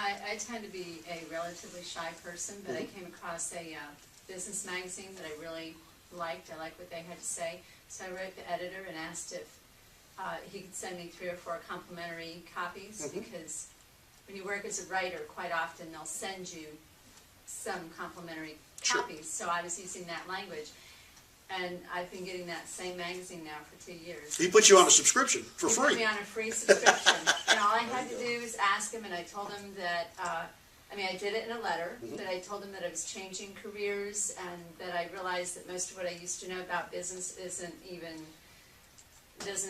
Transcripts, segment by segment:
I tend to be a relatively shy person, but I came across a business magazine that I really liked. I liked what they had to say. So I wrote the editor and asked if he could send me 3 or 4 complimentary copies, because when you work as a writer, quite often they'll send you some complimentary copies. So I was using that language. And I've been getting that same magazine now for 2 years. He put you on a subscription for free. He put me on a free subscription. And all I had to do was ask him, and I told him that, I did it in a letter, but I told him that I was changing careers and that I realized that most of what I used to know about business doesn't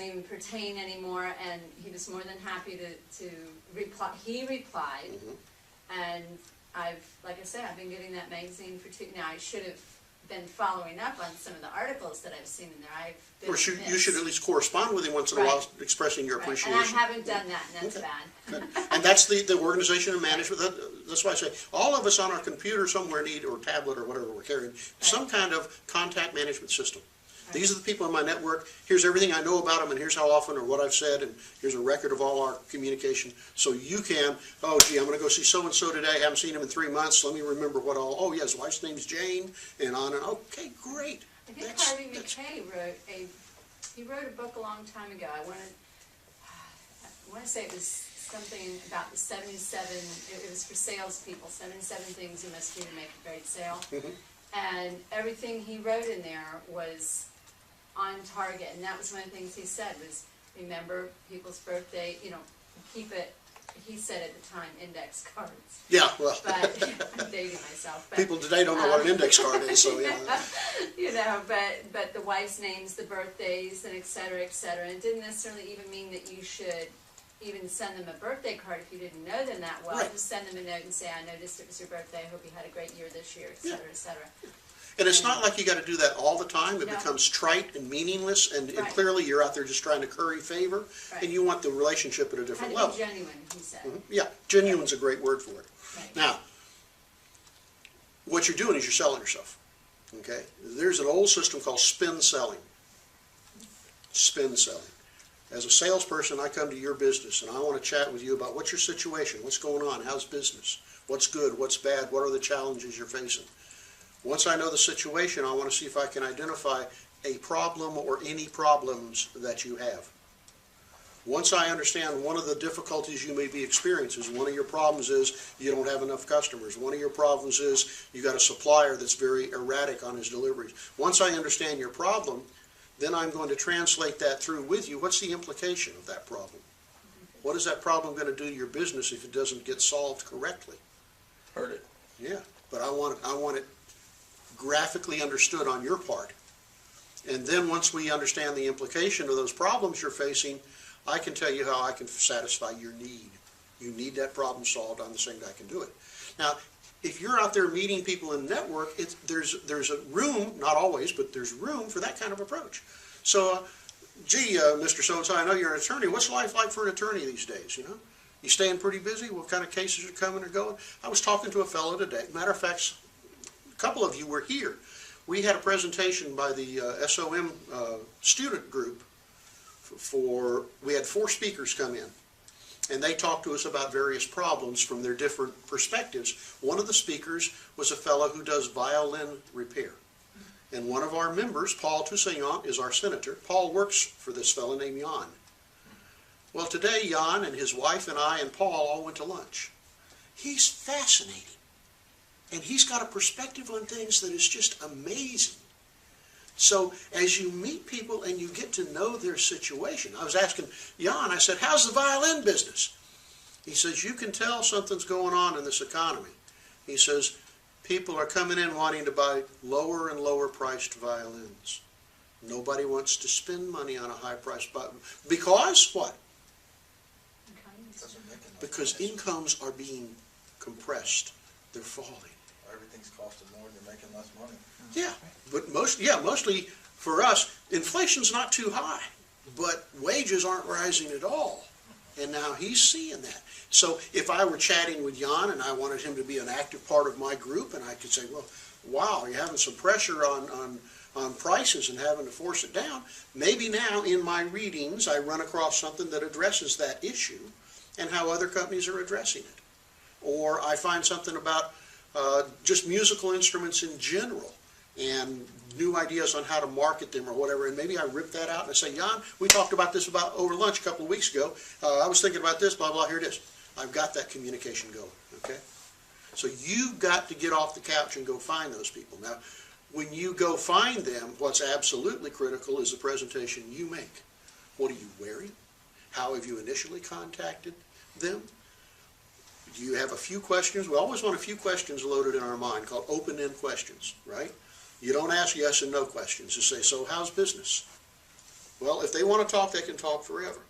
even pertain anymore, and he was more than happy to reply. He replied, and like I said, I've been getting that magazine for 2, now I should have been following up on some of the articles that I've seen in there. Of course, you should at least correspond with him once in a while, expressing your appreciation. And I haven't done that, and that's bad. Good. And that's the organization and management. That's why I say all of us on our computer somewhere need, or tablet or whatever we're carrying, some kind of contact management system. These are the people in my network. Here's everything I know about them, and here's how often or what I've said, and here's a record of all our communication. So you can, oh, gee, I'm going to go see so-and-so today. I haven't seen him in 3 months. Let me remember what all, oh, yeah, his wife's name's Jane, and on and, okay, great. I think Harvey McKay wrote a book a long time ago. I want to say it was something about the 77, it was for salespeople, 77 things you must do to make a great sale. And everything he wrote in there was on target, and that was one of the things he said was, remember people's birthday, keep it, he said at the time, index cards. Yeah, well. But I'm dating myself. But, people today don't know what an index card is, so yeah. But the wife's names, the birthdays, and et cetera, and it didn't necessarily even mean that you should even send them a birthday card if you didn't know them that well. Right. Just send them a note and say, I noticed it was your birthday, I hope you had a great year this year, et cetera, et cetera. And it's not like you got to do that all the time. It becomes trite and meaningless, and clearly you're out there just trying to curry favor, and you want the relationship at a different level. Had to be genuine, he said. Yeah, genuine's a great word for it. Right. Now, what you're doing is you're selling yourself. Okay? There's an old system called spin selling. Spin selling. As a salesperson, I come to your business, and I want to chat with you about what's your situation, what's going on, how's business, what's good, what's bad, what are the challenges you're facing. Once I know the situation, I want to see if I can identify a problem or any problems that you have. Once I understand one of the difficulties you may be experiencing, one of your problems is you don't have enough customers. One of your problems is you got a supplier that's very erratic on his deliveries. Once I understand your problem, then I'm going to translate that through with you. What's the implication of that problem? What is that problem going to do to your business if it doesn't get solved correctly? Heard it. Yeah, but I want it graphically understood on your part. And then once we understand the implication of those problems you're facing, I can tell you how I can satisfy your need. You need that problem solved, I'm the same guy can do it. Now, if you're out there meeting people in the network, there's a room, not always, but there's room for that kind of approach. So, gee, Mr. So-and-so, I know you're an attorney. What's life like for an attorney these days, You staying pretty busy? What kind of cases are coming or going? I was talking to a fellow today. Matter of fact, a couple of you were here. We had a presentation by the SOM student group. We had 4 speakers come in, and they talked to us about various problems from their different perspectives. One of the speakers was a fellow who does violin repair. And one of our members, Paul Toussaint, is our senator. Paul works for this fellow named Jan. Well, today Jan and his wife and I and Paul all went to lunch. He's fascinating. And he's got a perspective on things that is just amazing. So as you meet people and you get to know their situation, I was asking Jan, I said, how's the violin business? He says, you can tell something's going on in this economy. He says, people are coming in wanting to buy lower and lower priced violins. Nobody wants to spend money on a high priced violin. Because what? Because incomes are being compressed. They're falling. Everything's costing more, they're making less money. Yeah, but mostly for us, inflation's not too high, but wages aren't rising at all. And now he's seeing that. So if I were chatting with Jan and I wanted him to be an active part of my group, and I could say, well, wow, you're having some pressure on prices and having to force it down, maybe now in my readings I run across something that addresses that issue and how other companies are addressing it. or I find something about just musical instruments in general and new ideas on how to market them or whatever, and maybe I rip that out and I say, Jan, we talked about this about over lunch a couple of weeks ago. I was thinking about this, blah, blah, here it is. I've got that communication going, okay? So you've got to get off the couch and go find those people. Now, when you go find them, what's absolutely critical is the presentation you make. What are you wearing? How have you initially contacted them? Do you have a few questions? We always want a few questions loaded in our mind called open-end questions, right? You don't ask yes and no questions. You say, so how's business? Well, if they want to talk, they can talk forever.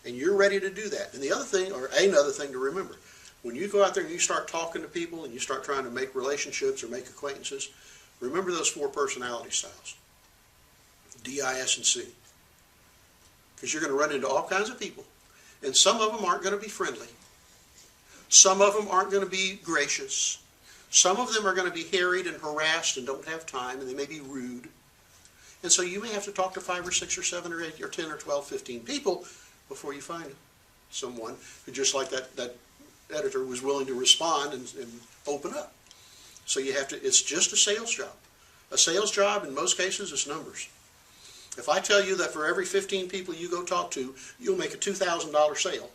And you're ready to do that. And the other thing, or another thing to remember, when you go out there and you start talking to people and you start trying to make relationships or make acquaintances, remember those 4 personality styles, D, I, S, and C. Because you're going to run into all kinds of people. And some of them aren't going to be friendly. Some of them aren't going to be gracious. Some of them are going to be harried and harassed and don't have time, and they may be rude. And so you may have to talk to 5 or 6 or 7 or 8 or 10 or 12, 15 people before you find someone who, just like that editor, was willing to respond and open up. So you have to, it's just a sales job. A sales job in most cases is numbers. If I tell you that for every 15 people you go talk to, you'll make a $2,000 sale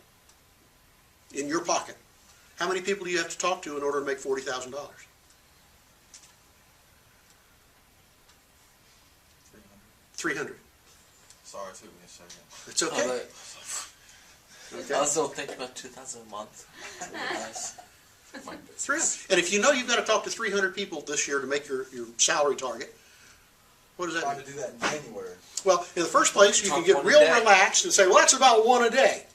in your pocket, how many people do you have to talk to in order to make $40,000? 300. Sorry, it took me a second. It's okay. I was still thinking about 2,000 a month. Nice. 300. And if you know you've got to talk to 300 people this year to make your salary target, what does that Trying mean? to do that in January. Well, in the first place, you can Talk get one a real day. relaxed and say, well, that's about 1 a day.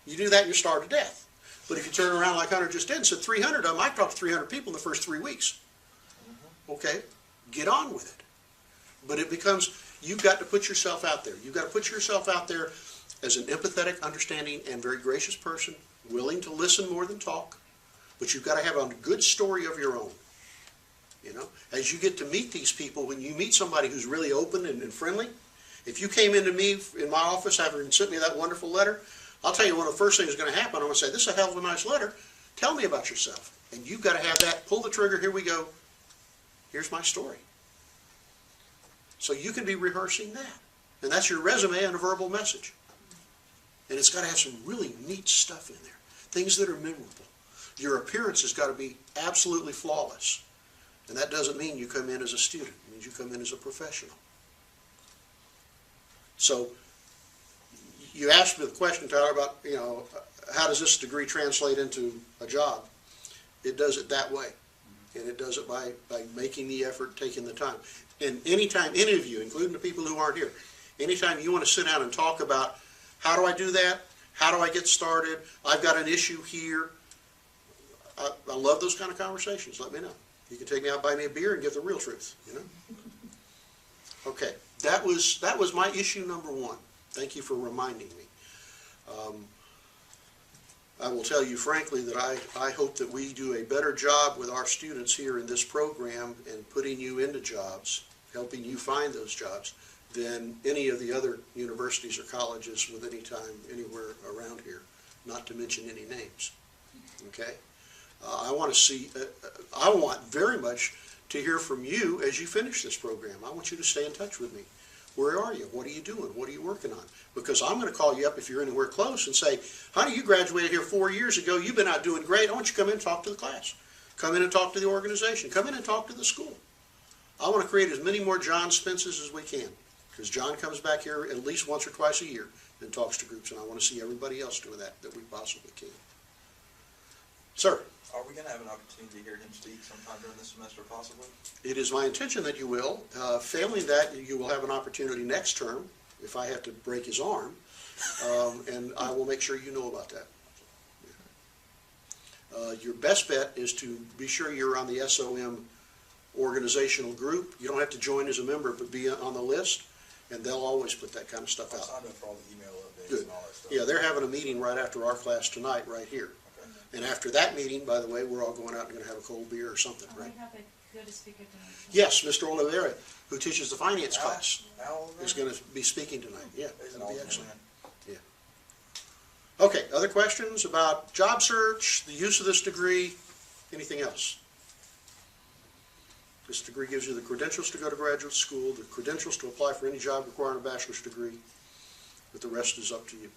You do that and you're starved to death. But if you turn around like Hunter just did and said 300 of them, I talked to 300 people in the first 3 weeks. Okay, get on with it. But it becomes, you've got to put yourself out there. You've got to put yourself out there as an empathetic, understanding, and very gracious person, willing to listen more than talk. But you've got to have a good story of your own. You know, as you get to meet these people, when you meet somebody who's really open and friendly, if you came into me in my office having sent me that wonderful letter, I'll tell you one of the first things that's going to happen. I'm going to say, this is a hell of a nice letter. Tell me about yourself. And you've got to have that. Pull the trigger. Here we go. Here's my story. So you can be rehearsing that. And that's your resume and a verbal message. And it's got to have some really neat stuff in there. Things that are memorable. Your appearance has got to be absolutely flawless. And that doesn't mean you come in as a student. It means you come in as a professional. So you asked me the question, Tyler, about, you know, how does this degree translate into a job? It does it that way. And it does it by making the effort, taking the time. And anytime, any of you, including the people who aren't here, anytime you want to sit down and talk about, how do I do that? How do I get started? I've got an issue here. I love those kind of conversations. Let me know. You can take me out, buy me a beer, and get the real truth, you know? Okay, that was my issue number 1. Thank you for reminding me. I will tell you frankly that I hope that we do a better job with our students here in this program and putting you into jobs, helping you find those jobs, than any of the other universities or colleges with any time anywhere around here, not to mention any names. Okay? I want very much to hear from you as you finish this program. I want you to stay in touch with me. Where are you? What are you doing? What are you working on? Because I'm going to call you up if you're anywhere close and say, honey, you graduated here 4 years ago. You've been out doing great. I want you to come in and talk to the class. Come in and talk to the organization. Come in and talk to the school. I want to create as many more John Spences as we can. Because John comes back here at least once or twice a year and talks to groups. And I want to see everybody else doing that we possibly can. Sir. Are we going to have an opportunity to hear him speak sometime during this semester, possibly? It is my intention that you will. Failing that, you will have an opportunity next term, if I have to break his arm, and I will make sure you know about that. Your best bet is to be sure you're on the SOM organizational group. You don't have to join as a member, but be on the list, and they'll always put that kind of stuff I out. signed up for all the email updates Good. and all that stuff. Yeah, they're having a meeting right after our class tonight, right here. Okay. And after that meeting, by the way, we're all going out and going to have a cold beer or something, right? We have a good speaker tonight. Yes, Mr. Oliveira, who teaches the finance Al- class, Al, is going to be speaking tonight. Yeah, He's an that'll be awesome excellent. man. Okay, other questions about job search, the use of this degree, anything else? This degree gives you the credentials to go to graduate school, the credentials to apply for any job requiring a bachelor's degree, but the rest is up to you.